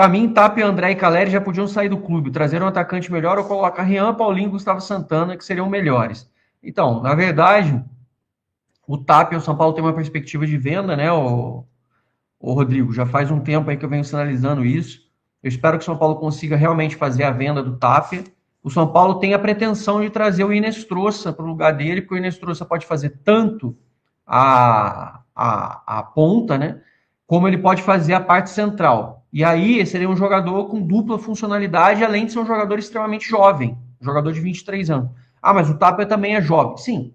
Pra mim, Tapia, André e Caleri já podiam sair do clube, trazer um atacante melhor ou colocar Rian, Paulinho e Gustavo Santana, que seriam melhores. Então, na verdade, o Tapia, o São Paulo tem uma perspectiva de venda, né, o Rodrigo? Já faz um tempo aí que eu venho sinalizando isso. Eu espero que o São Paulo consiga realmente fazer a venda do Tapia. O São Paulo tem a pretensão de trazer o Inestrosa para o lugar dele, porque o Inestrosa pode fazer tanto a ponta, né? Como ele pode fazer a parte central. E aí seria um jogador com dupla funcionalidade, além de ser um jogador extremamente jovem, um jogador de 23 anos. Ah, mas o Tapia também é jovem. Sim.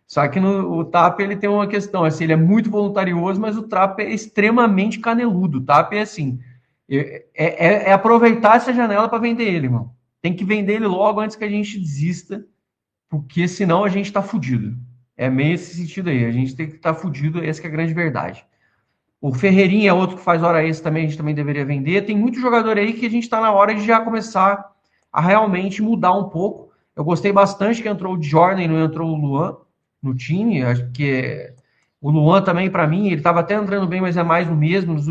Só que o Tapia ele tem uma questão, assim, ele é muito voluntarioso, mas o Tapia é extremamente caneludo. O Tapia é assim, é aproveitar essa janela para vender ele, irmão. Tem que vender ele logo antes que a gente desista, porque senão a gente está fudido. É meio esse sentido aí, a gente tem que estar fudido, essa que é a grande verdade. O Ferreirinha é outro que faz hora extra também, a gente também deveria vender. Tem muito jogador aí que a gente está na hora de já começar a realmente mudar um pouco. Eu gostei bastante que entrou o Jordan e não entrou o Luan no time. Acho que o Luan também, para mim, ele estava até entrando bem, mas é mais do mesmo nos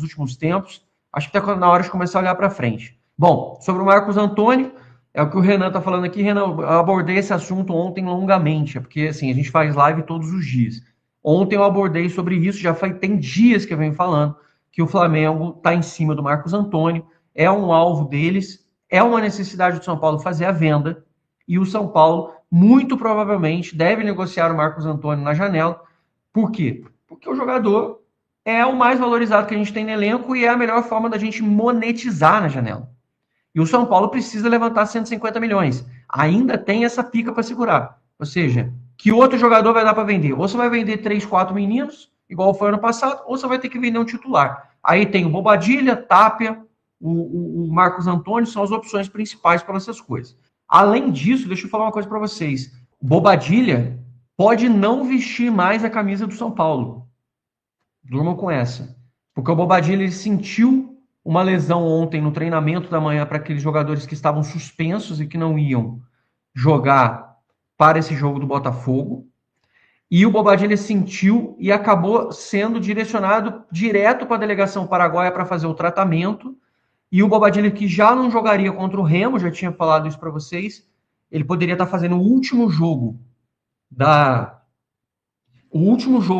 últimos tempos. Acho que está na hora de começar a olhar para frente. Bom, sobre o Marcos Antônio, é o que o Renan está falando aqui. Renan, eu abordei esse assunto ontem longamente, porque assim, a gente faz live todos os dias. Ontem eu abordei sobre isso, tem dias que eu venho falando que o Flamengo está em cima do Marcos Antônio, é um alvo deles, é uma necessidade do São Paulo fazer a venda, e o São Paulo, muito provavelmente, deve negociar o Marcos Antônio na janela. Por quê? Porque o jogador é o mais valorizado que a gente tem no elenco e é a melhor forma da gente monetizar na janela. E o São Paulo precisa levantar 150 milhões. Ainda tem essa pica para segurar. Ou seja, que outro jogador vai dar para vender? Ou você vai vender 3, 4 meninos, igual foi ano passado, ou você vai ter que vender um titular. Aí tem o Bobadilha, Tapia, o Marcos Antônio, são as opções principais para essas coisas. Além disso, deixa eu falar uma coisa para vocês. Bobadilha pode não vestir mais a camisa do São Paulo. Durmam com essa. Porque o Bobadilha ele sentiu uma lesão ontem no treinamento da manhã para aqueles jogadores que estavam suspensos e que não iam jogar para esse jogo do Botafogo. E o Bobadilha sentiu e acabou sendo direcionado direto para a delegação paraguaia para fazer o tratamento. E o Bobadilha, que já não jogaria contra o Remo, já tinha falado isso para vocês, ele poderia estar fazendo o último jogo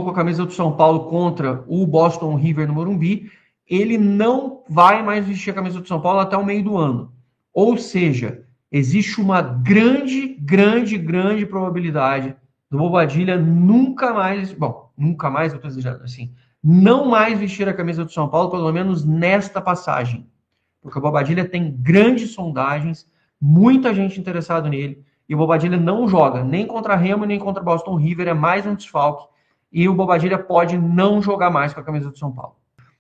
com a camisa do São Paulo contra o Boston River no Morumbi. Ele não vai mais vestir a camisa do São Paulo até o meio do ano. Ou seja, existe uma grande probabilidade do Bobadilha nunca mais, eu estou exagerando assim, não mais vestir a camisa do São Paulo, pelo menos nesta passagem. Porque o Bobadilha tem grandes sondagens, muita gente interessada nele, e o Bobadilha não joga nem contra Remo, nem contra Boston River, é mais um desfalque, e o Bobadilha pode não jogar mais com a camisa do São Paulo.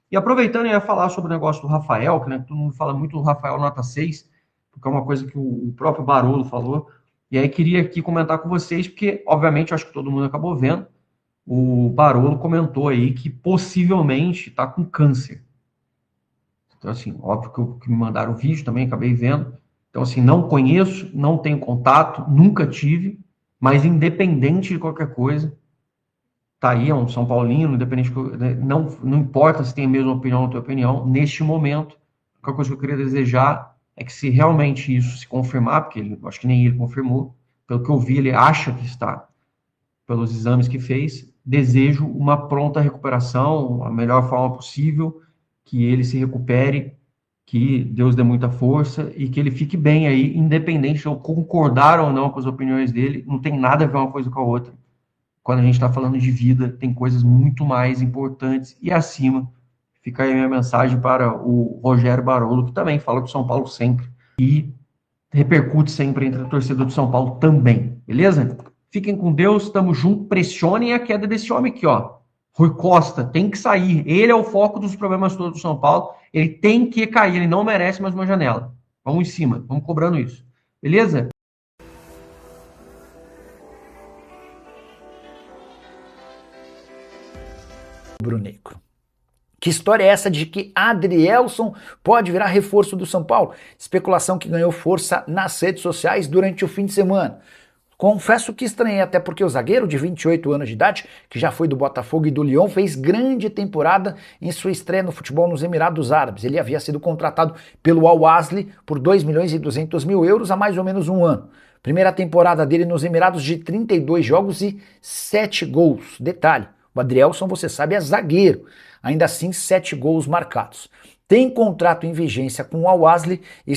E aproveitando, eu ia falar sobre o negócio do Rafael, que né, todo mundo fala muito do Rafael nota 6, porque é uma coisa que o próprio Barolo falou, e aí queria aqui comentar com vocês, porque, obviamente, eu acho que todo mundo acabou vendo, o Barolo comentou aí que possivelmente está com câncer. Então, assim, óbvio que me mandaram o vídeo também, acabei vendo. Então, assim, não conheço, não tenho contato, nunca tive, mas independente de qualquer coisa, tá aí, é um São Paulino, independente, não importa se tem a mesma opinião ou a tua opinião, neste momento, a única coisa que eu queria desejar é que se realmente isso se confirmar, porque eu acho que nem ele confirmou, pelo que eu vi, ele acha que está, pelos exames que fez, desejo uma pronta recuperação, a melhor forma possível, que ele se recupere, que Deus dê muita força e que ele fique bem aí, independente de eu concordar ou não com as opiniões dele, não tem nada a ver uma coisa com a outra. Quando a gente está falando de vida, tem coisas muito mais importantes e acima. Fica aí a minha mensagem para o Rogério Barolo, que também fala do São Paulo sempre e repercute sempre entre a torcida do São Paulo também, beleza? Fiquem com Deus, tamo junto, pressionem a queda desse homem aqui, ó. Rui Costa tem que sair, ele é o foco dos problemas todos do São Paulo, ele tem que cair, ele não merece mais uma janela. Vamos em cima, vamos cobrando isso, beleza? Rubro-negro. Que história é essa de que Adrielson pode virar reforço do São Paulo? Especulação que ganhou força nas redes sociais durante o fim de semana. Confesso que estranhei, até porque o zagueiro de 28 anos de idade, que já foi do Botafogo e do Lyon, fez grande temporada em sua estreia no futebol nos Emirados Árabes. Ele havia sido contratado pelo Al-Ahly por 2 milhões e 200 mil euros há mais ou menos um ano. Primeira temporada dele nos Emirados de 32 jogos e 7 gols. Detalhe, o Adrielson, você sabe, é zagueiro. Ainda assim, 7 gols marcados. Tem contrato em vigência com o Al-Ahly e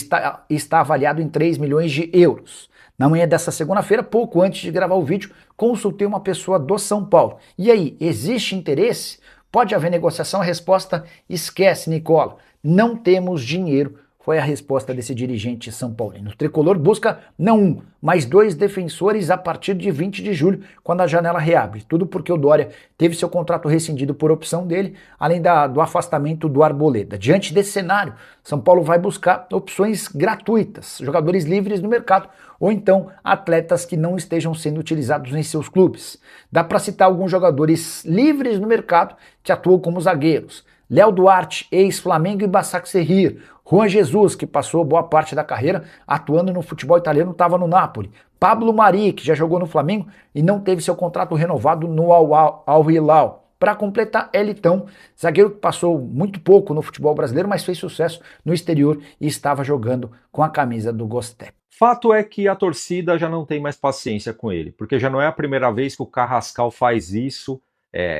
está avaliado em 3 milhões de euros. Na manhã dessa segunda-feira, pouco antes de gravar o vídeo, consultei uma pessoa do São Paulo. E aí, existe interesse? Pode haver negociação? A resposta: esquece, Nicola. Não temos dinheiro. Foi a resposta desse dirigente são paulino. O tricolor busca não um, mas 2 defensores a partir de 20 de julho, quando a janela reabre. Tudo porque o Dória teve seu contrato rescindido por opção dele, além do afastamento do Arboleda. Diante desse cenário, São Paulo vai buscar opções gratuitas, jogadores livres no mercado, ou então atletas que não estejam sendo utilizados em seus clubes. Dá para citar alguns jogadores livres no mercado que atuam como zagueiros. Léo Duarte, ex-Flamengo, e Basak Serrir. Juan Jesus, que passou boa parte da carreira atuando no futebol italiano, estava no Napoli. Pablo Mari, que já jogou no Flamengo e não teve seu contrato renovado no Al-Hilal. Para completar, Elitão, zagueiro que passou muito pouco no futebol brasileiro, mas fez sucesso no exterior e estava jogando com a camisa do Gostep. Fato é que a torcida já não tem mais paciência com ele, porque já não é a primeira vez que o Carrascal faz isso,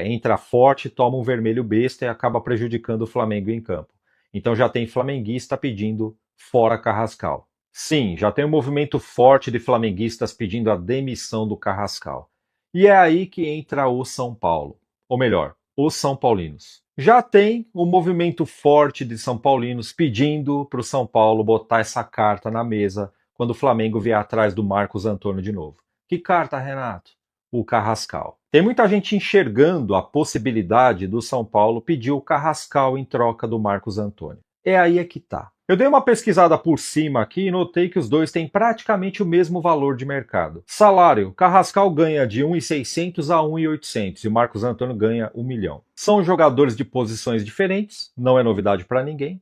entra forte, toma um vermelho besta e acaba prejudicando o Flamengo em campo. Então já tem flamenguista pedindo fora Carrascal. Sim, já tem um movimento forte de flamenguistas pedindo a demissão do Carrascal. E é aí que entra o São Paulo. Ou melhor, os São Paulinos. Já tem um movimento forte de São Paulinos pedindo para o São Paulo botar essa carta na mesa quando o Flamengo vier atrás do Marcos Antônio de novo. Que carta, Renato? O Carrascal. Tem muita gente enxergando a possibilidade do São Paulo pedir o Carrascal em troca do Marcos Antônio. É aí que tá. Eu dei uma pesquisada por cima aqui e notei que os dois têm praticamente o mesmo valor de mercado. Salário: Carrascal ganha de 1.600 a 1.800 e o Marcos Antônio ganha 1 milhão. São jogadores de posições diferentes, não é novidade para ninguém.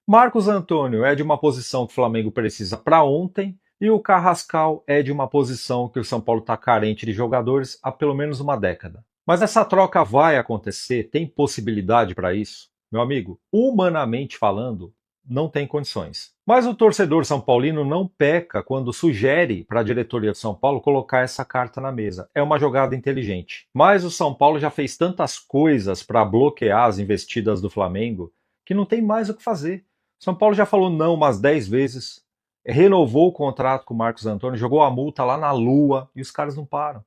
Marcos Antônio é de uma posição que o Flamengo precisa para ontem, e o Carrascal é de uma posição que o São Paulo está carente de jogadores há pelo menos uma década. Mas essa troca vai acontecer? Tem possibilidade para isso? Meu amigo, humanamente falando, não tem condições. Mas o torcedor são paulino não peca quando sugere para a diretoria do São Paulo colocar essa carta na mesa. É uma jogada inteligente. Mas o São Paulo já fez tantas coisas para bloquear as investidas do Flamengo que não tem mais o que fazer. São Paulo já falou não umas 10 vezes, renovou o contrato com o Marcos Antônio, jogou a multa lá na lua e os caras não param.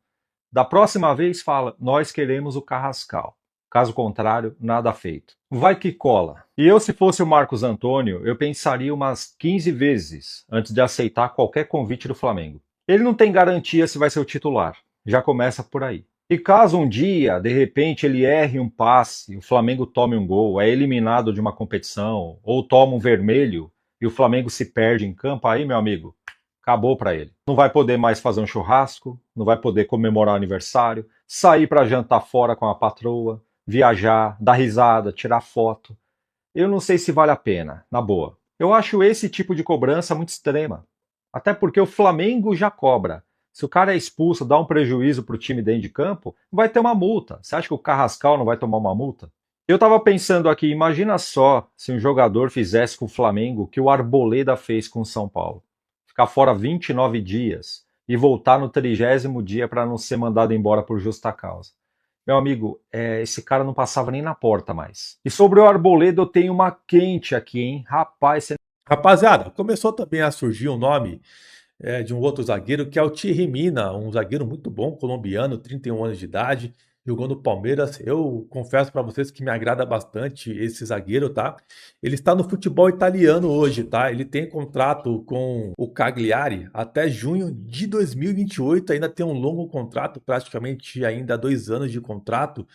Da próxima vez fala: nós queremos o Carrascal. Caso contrário, nada feito. Vai que cola. E eu, se fosse o Marcos Antônio, eu pensaria umas 15 vezes antes de aceitar qualquer convite do Flamengo. Ele não tem garantia se vai ser o titular. Já começa por aí. E caso um dia, de repente, ele erre um passe, o Flamengo tome um gol, é eliminado de uma competição, ou toma um vermelho e o Flamengo se perde em campo, aí, meu amigo, acabou para ele. Não vai poder mais fazer um churrasco, não vai poder comemorar o aniversário, sair para jantar fora com a patroa, viajar, dar risada, tirar foto. Eu não sei se vale a pena, na boa. Eu acho esse tipo de cobrança muito extrema. Até porque o Flamengo já cobra. Se o cara é expulso, dá um prejuízo para o time dentro de campo, vai ter uma multa. Você acha que o Carrascal não vai tomar uma multa? Eu estava pensando aqui, imagina só se um jogador fizesse com o Flamengo o que o Arboleda fez com o São Paulo. Ficar fora 29 dias e voltar no 30º dia para não ser mandado embora por justa causa. Meu amigo, esse cara não passava nem na porta mais. E sobre o Arboleda eu tenho uma quente aqui, hein? Rapaz, Rapaziada, começou também a surgir um nome de um outro zagueiro, que é o Thierry Mina, um zagueiro muito bom, colombiano, 31 anos de idade, jogou no Palmeiras. Eu confesso para vocês que me agrada bastante esse zagueiro, tá? Ele está no futebol italiano hoje, tá? Ele tem contrato com o Cagliari até junho de 2028, ainda tem um longo contrato, praticamente ainda 2 anos de contrato.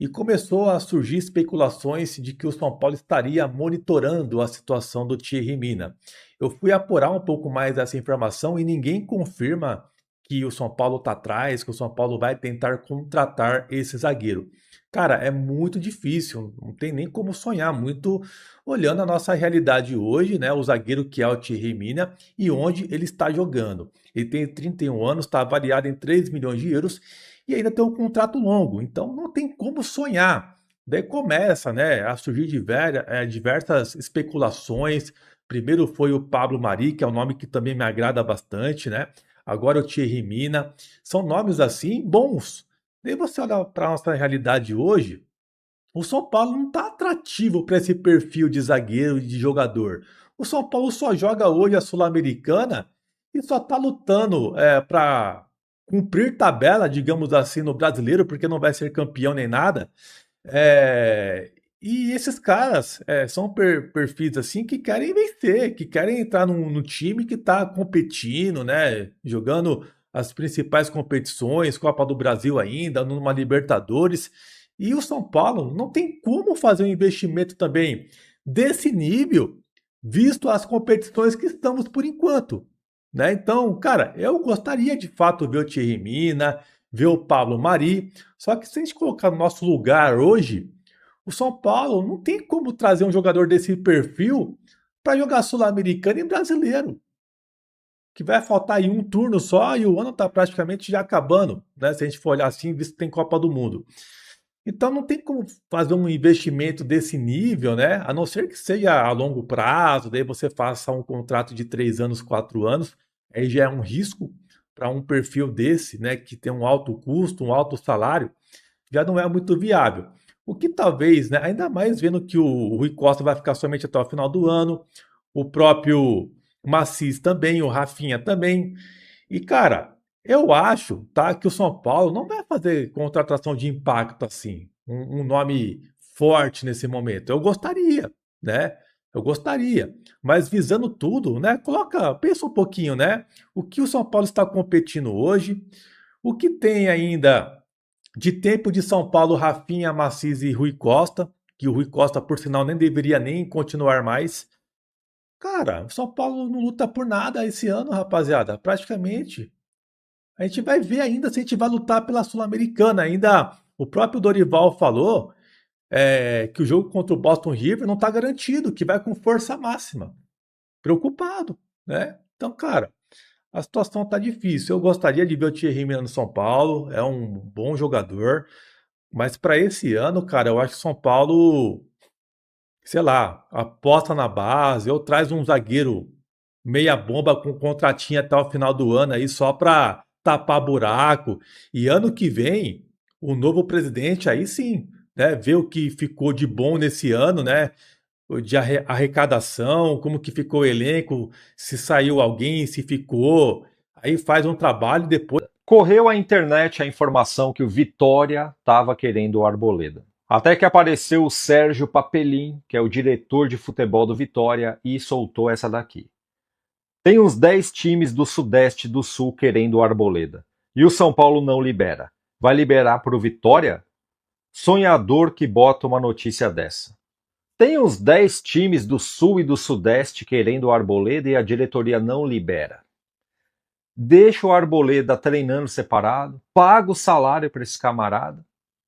E começou a surgir especulações de que o São Paulo estaria monitorando a situação do Thierry Mina. Eu fui apurar um pouco mais essa informação e ninguém confirma que o São Paulo está atrás, que o São Paulo vai tentar contratar esse zagueiro. Cara, é muito difícil, não tem nem como sonhar muito olhando a nossa realidade hoje, né? O zagueiro que é o Thierry Mina e onde ele está jogando. Ele tem 31 anos, está avaliado em 3 milhões de euros e ainda tem um contrato longo, então não tem como sonhar. Daí começa, né, a surgir diversas especulações. Primeiro foi o Pablo Mari, que é um nome que também me agrada bastante, né? Agora o Thierry Mina. São nomes assim bons. Daí você olha para a nossa realidade hoje, o São Paulo não está atrativo para esse perfil de zagueiro e de jogador. O São Paulo só joga hoje a Sul-Americana e só está lutando para cumprir tabela, digamos assim, no brasileiro, porque não vai ser campeão nem nada. É, e esses caras são perfis assim que querem vencer, que querem entrar no time que está competindo, né? Jogando as principais competições, Copa do Brasil ainda, numa Libertadores. E o São Paulo não tem como fazer um investimento também desse nível, visto as competições que estamos por enquanto, né? Então, cara, eu gostaria de fato ver o Thierry Mina, ver o Pablo Mari, só que se a gente colocar no nosso lugar hoje, o São Paulo não tem como trazer um jogador desse perfil para jogar Sul-Americano e Brasileiro, que vai faltar aí um turno só e o ano está praticamente já acabando, né? Se a gente for olhar assim, visto que tem Copa do Mundo. Então não tem como fazer um investimento desse nível, né? A não ser que seja a longo prazo, daí você faça um contrato de 3 anos, 4 anos, aí já é um risco para um perfil desse, né? Que tem um alto custo, um alto salário, já não é muito viável. O que talvez, né? Ainda mais vendo que o Rui Costa vai ficar somente até o final do ano, o próprio Macis também, o Rafinha também. E, cara, eu acho, tá, que o São Paulo não vai fazer contratação de impacto assim, um nome forte nesse momento. Eu gostaria, né? Eu gostaria, mas visando tudo, né? Pensa um pouquinho, né? O que o São Paulo está competindo hoje, o que tem ainda de tempo de São Paulo, Rafinha, Macis e Rui Costa, que o Rui Costa, por sinal, nem deveria nem continuar mais. Cara, o São Paulo não luta por nada esse ano, rapaziada. Praticamente. A gente vai ver ainda se a gente vai lutar pela Sul-Americana. Ainda o próprio Dorival falou que o jogo contra o Boston River não está garantido, que vai com força máxima. Preocupado, né? Então, cara, a situação tá difícil. Eu gostaria de ver o Thierry Mina no São Paulo, é um bom jogador, mas para esse ano, cara, eu acho que o São Paulo, sei lá, aposta na base ou traz um zagueiro meia bomba com contratinho até o final do ano aí só para tapar buraco. E ano que vem, o novo presidente aí sim, né, vê o que ficou de bom nesse ano, né, de arrecadação, como que ficou o elenco, se saiu alguém, se ficou, aí faz um trabalho e depois. Correu à internet a informação que o Vitória estava querendo o Arboleda. Até que apareceu o Sérgio Papelin, que é o diretor de futebol do Vitória, e soltou essa daqui. Tem uns 10 times do Sudeste e do Sul querendo o Arboleda. E o São Paulo não libera. Vai liberar para o Vitória? Sonhador que bota uma notícia dessa. Tem uns 10 times do Sul e do Sudeste querendo o Arboleda e a diretoria não libera. Deixa o Arboleda treinando separado, paga o salário para esse camarada,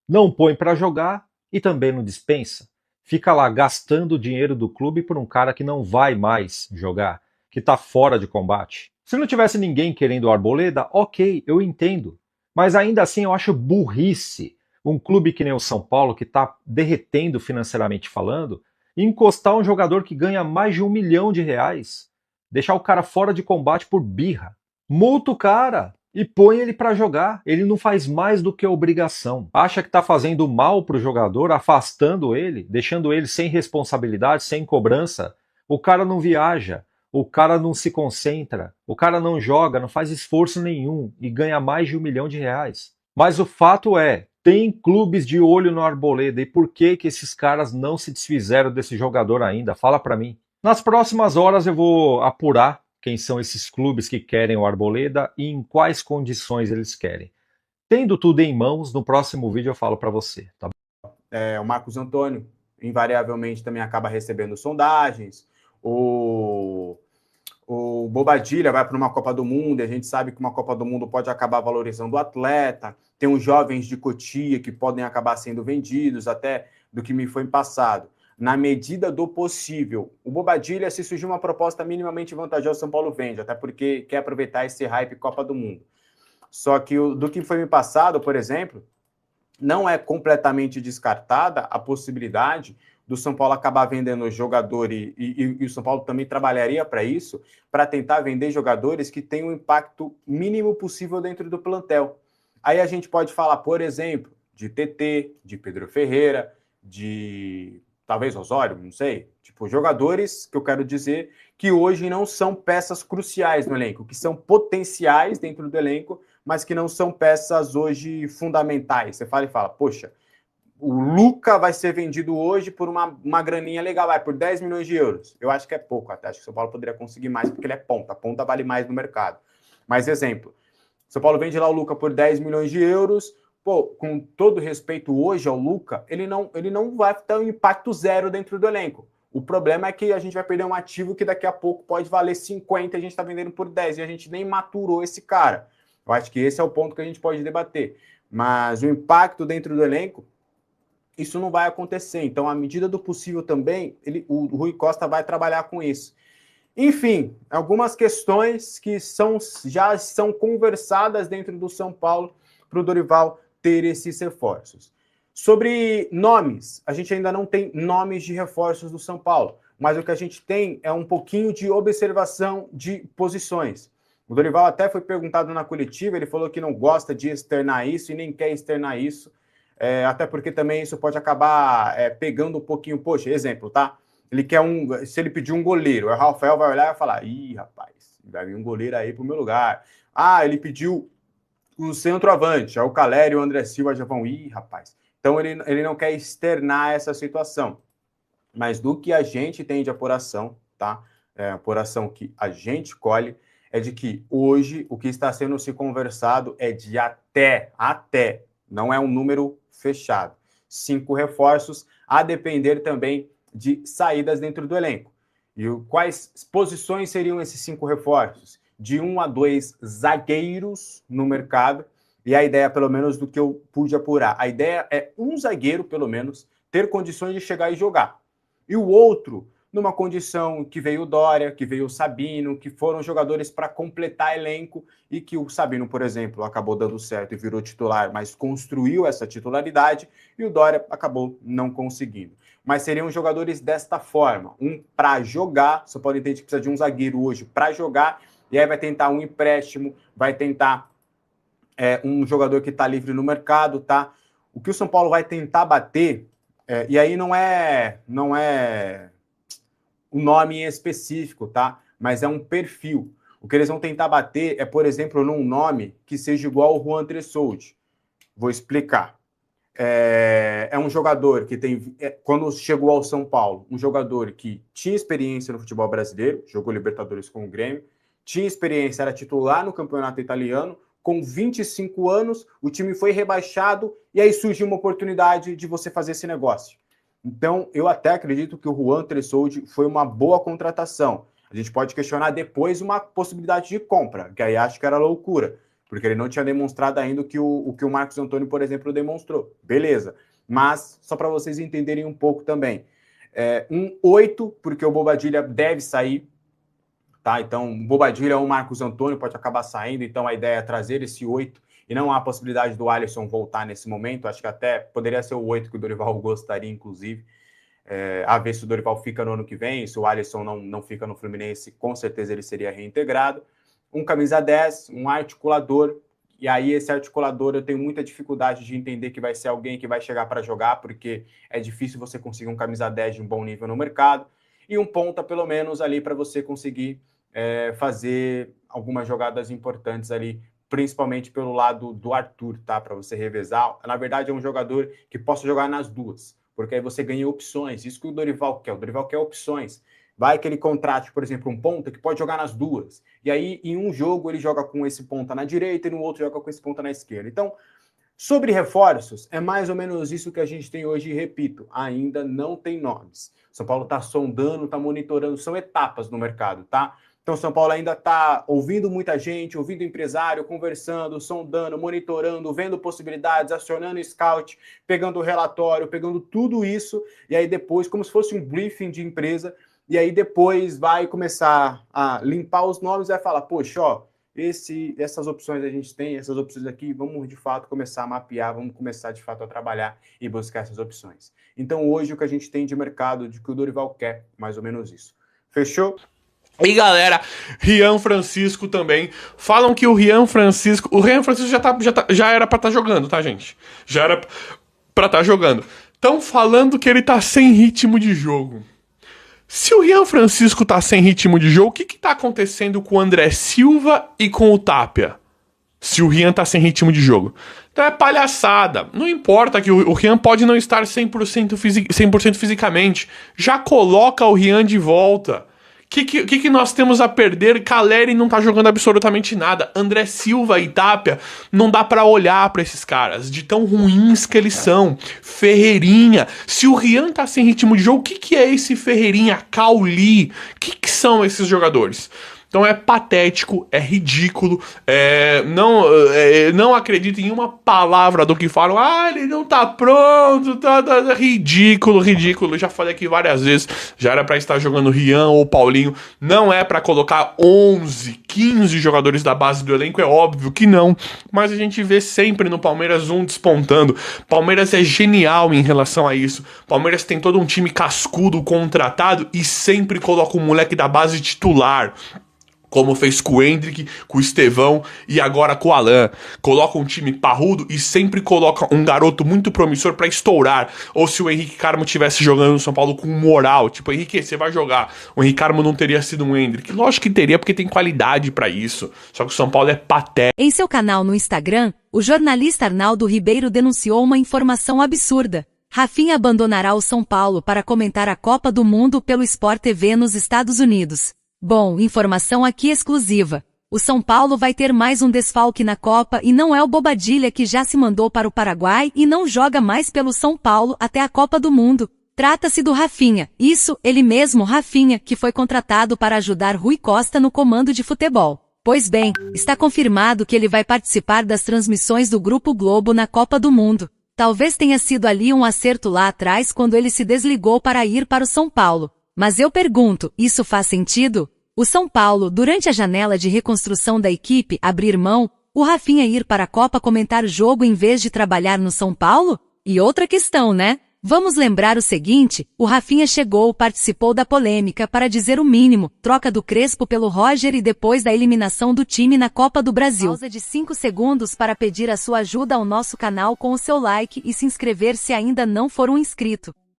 não põe para jogar e também não dispensa. Fica lá gastando o dinheiro do clube por um cara que não vai mais jogar, que está fora de combate. Se não tivesse ninguém querendo o Arboleda, ok, eu entendo. Mas ainda assim eu acho burrice um clube que nem o São Paulo, que está derretendo financeiramente falando, encostar um jogador que ganha mais de R$ 1 milhão, deixar o cara fora de combate por birra. Multa o cara e põe ele para jogar. Ele não faz mais do que obrigação. Acha que está fazendo mal para o jogador, afastando ele, deixando ele sem responsabilidade, sem cobrança. O cara não viaja, o cara não se concentra, o cara não joga, não faz esforço nenhum e ganha mais de R$ 1 milhão. Mas o fato é, tem clubes de olho no Arboleda e por que esses caras não se desfizeram desse jogador ainda? Fala para mim. Nas próximas horas eu vou apurar quem são esses clubes que querem o Arboleda e em quais condições eles querem. Tendo tudo em mãos, no próximo vídeo eu falo para você. Tá? O Marcos Antônio invariavelmente também acaba recebendo sondagens. O o Bobadilla vai para uma Copa do Mundo, e a gente sabe que uma Copa do Mundo pode acabar valorizando o atleta, tem os jovens de Cotia que podem acabar sendo vendidos, até do que me foi passado. Na medida do possível, o Bobadilla, se surgir uma proposta minimamente vantajosa, o São Paulo vende, até porque quer aproveitar esse hype Copa do Mundo. Só que do que foi me passado, por exemplo, não é completamente descartada a possibilidade do São Paulo acabar vendendo jogador e o São Paulo também trabalharia para isso, para tentar vender jogadores que tenham um impacto mínimo possível dentro do plantel. Aí a gente pode falar, por exemplo, de TT, de Pedro Ferreira, de talvez Osório, não sei, tipo jogadores que eu quero dizer que hoje não são peças cruciais no elenco, que são potenciais dentro do elenco, mas que não são peças hoje fundamentais. Você fala e fala, poxa, o Luca vai ser vendido hoje por uma graninha legal, vai por 10 milhões de euros. Eu acho que é pouco até, acho que o São Paulo poderia conseguir mais, porque ele é ponta, a ponta vale mais no mercado. Mas exemplo, São Paulo vende lá o Luca por 10 milhões de euros, pô, com todo respeito hoje ao Luca, ele não vai ter um impacto zero dentro do elenco. O problema é que a gente vai perder um ativo que daqui a pouco pode valer 50 e a gente está vendendo por 10 e a gente nem maturou esse cara. Eu acho que esse é o ponto que a gente pode debater. Mas o impacto dentro do elenco, isso não vai acontecer. Então, à medida do possível também, o Rui Costa vai trabalhar com isso. Enfim, algumas questões que já são conversadas dentro do São Paulo para o Dorival ter esses reforços. Sobre nomes, a gente ainda não tem nomes de reforços do São Paulo, mas o que a gente tem é um pouquinho de observação de posições. O Dorival até foi perguntado na coletiva, ele falou que não gosta de externar isso e nem quer externar isso, até porque também isso pode acabar pegando um pouquinho, poxa, exemplo, tá? Ele quer se ele pedir um goleiro, o Rafael vai olhar e vai falar, ih, rapaz, vai vir um goleiro aí pro meu lugar. Ah, ele pediu o centroavante, aí o Caleri e o André Silva já vão, ih, rapaz. Então ele não quer externar essa situação. Mas do que a gente tem de apuração, tá? Apuração que a gente colhe, é de que hoje o que está sendo se conversado é de até, não é um número fechado. 5 reforços, a depender também de saídas dentro do elenco. E quais posições seriam esses 5 reforços? De 1 a 2 zagueiros no mercado, e a ideia, pelo menos, do que eu pude apurar, a ideia é um zagueiro, pelo menos, ter condições de chegar e jogar. E o outro, numa condição que veio o Dória, que veio o Sabino, que foram jogadores para completar elenco, e que o Sabino, por exemplo, acabou dando certo e virou titular, mas construiu essa titularidade, e o Dória acabou não conseguindo. Mas seriam jogadores desta forma, um para jogar, você pode entender que precisa de um zagueiro hoje para jogar, e aí vai tentar um empréstimo, vai tentar um jogador que está livre no mercado, tá? O que o São Paulo vai tentar bater, e aí não é um nome em específico, tá? Mas é um perfil. O que eles vão tentar bater é, por exemplo, num nome que seja igual ao Juan Tressoldi. Vou explicar. É um jogador que tem, quando chegou ao São Paulo, um jogador que tinha experiência no futebol brasileiro, jogou Libertadores com o Grêmio, tinha experiência, era titular no campeonato italiano, com 25 anos, o time foi rebaixado e aí surgiu uma oportunidade de você fazer esse negócio. Então, eu até acredito que o Juan Tressoldi foi uma boa contratação. A gente pode questionar depois uma possibilidade de compra, que aí acho que era loucura, porque ele não tinha demonstrado ainda o que o Marcos Antônio, por exemplo, demonstrou. Beleza. Mas, só para vocês entenderem um pouco também, um 8, porque o Bobadilla deve sair, tá? Então, o Bobadilla ou o Marcos Antônio pode acabar saindo, então a ideia é trazer esse 8, e não há possibilidade do Alisson voltar nesse momento, acho que até poderia ser o 8 que o Dorival gostaria, inclusive, a ver se o Dorival fica no ano que vem, se o Alisson não fica no Fluminense, com certeza ele seria reintegrado. Um camisa 10, um articulador, e aí esse articulador eu tenho muita dificuldade de entender que vai ser alguém que vai chegar para jogar, porque é difícil você conseguir um camisa 10 de um bom nível no mercado, e um ponta pelo menos ali para você conseguir fazer algumas jogadas importantes ali, principalmente pelo lado do Arthur, tá? Para você revezar. Na verdade, é um jogador que possa jogar nas duas, porque aí você ganha opções. Isso que o Dorival quer. O Dorival quer opções. Vai que ele contrate, por exemplo, um ponta que pode jogar nas duas. E aí, em um jogo, ele joga com esse ponta na direita e no outro joga com esse ponta na esquerda. Então, sobre reforços, é mais ou menos isso que a gente tem hoje. E repito, ainda não tem nomes. São Paulo está sondando, está monitorando. São etapas no mercado, tá? Então, São Paulo ainda está ouvindo muita gente, ouvindo empresário, conversando, sondando, monitorando, vendo possibilidades, acionando o scout, pegando o relatório, pegando tudo isso, e aí depois, como se fosse um briefing de empresa, e aí depois vai começar a limpar os nomes e vai falar, poxa, ó, essas opções a gente tem, essas opções aqui, vamos de fato começar a mapear, vamos começar de fato a trabalhar e buscar essas opções. Então, hoje, o que a gente tem de mercado, de que o Dorival quer, mais ou menos isso. Fechou? E galera, Rian Francisco também. Falam que o Rian Francisco já era pra estar jogando, tá, gente? Já era pra estar jogando. Estão falando que ele tá sem ritmo de jogo. Se o Rian Francisco tá sem ritmo de jogo, o que tá acontecendo com o André Silva e com o Tapia? Se o Rian tá sem ritmo de jogo. Então é palhaçada. Não importa que o Rian pode não estar 100% fisicamente. Já coloca o Rian de volta. O que nós temos a perder? Caleri não tá jogando absolutamente nada. André Silva e Tapia, não dá pra olhar pra esses caras, de tão ruins que eles são. Ferreirinha. Se o Rian tá sem ritmo de jogo, o que é esse Ferreirinha? Cauli. O que são esses jogadores? Então é patético, é ridículo, não acredito em uma palavra do que falam. Ele não tá pronto, tá ridículo. Já falei aqui várias vezes, já era pra estar jogando Rian ou Paulinho. Não é pra colocar 11, 15 jogadores da base do elenco, é óbvio que não. Mas a gente vê sempre no Palmeiras um despontando. Palmeiras é genial em relação a isso. Palmeiras tem todo um time cascudo, contratado e sempre coloca um moleque da base titular. Como fez com o Hendrick, com o Estevão e agora com o Alan. Coloca um time parrudo e sempre coloca um garoto muito promissor pra estourar. Ou se o Henrique Carmo estivesse jogando no São Paulo com moral, tipo, Henrique, você vai jogar. O Henrique Carmo não teria sido um Hendrick. Lógico que teria, porque tem qualidade pra isso. Só que o São Paulo é patético. Em seu canal no Instagram, o jornalista Arnaldo Ribeiro denunciou uma informação absurda. Rafinha abandonará o São Paulo para comentar a Copa do Mundo pelo Sport TV nos Estados Unidos. Bom, informação aqui exclusiva. O São Paulo vai ter mais um desfalque na Copa e não é o Bobadilha que já se mandou para o Paraguai e não joga mais pelo São Paulo até a Copa do Mundo. Trata-se do Rafinha, isso, ele mesmo, Rafinha, que foi contratado para ajudar Rui Costa no comando de futebol. Pois bem, está confirmado que ele vai participar das transmissões do Grupo Globo na Copa do Mundo. Talvez tenha sido ali um acerto lá atrás quando ele se desligou para ir para o São Paulo. Mas eu pergunto, isso faz sentido? O São Paulo, durante a janela de reconstrução da equipe, abrir mão, o Rafinha ir para a Copa comentar o jogo em vez de trabalhar no São Paulo? E outra questão, né? Vamos lembrar o seguinte, o Rafinha participou da polêmica para dizer o mínimo, troca do Crespo pelo Roger e depois da eliminação do time na Copa do Brasil. Pausa de 5 segundos para pedir a sua ajuda ao nosso canal com o seu like e se inscrever se ainda não for um inscrito.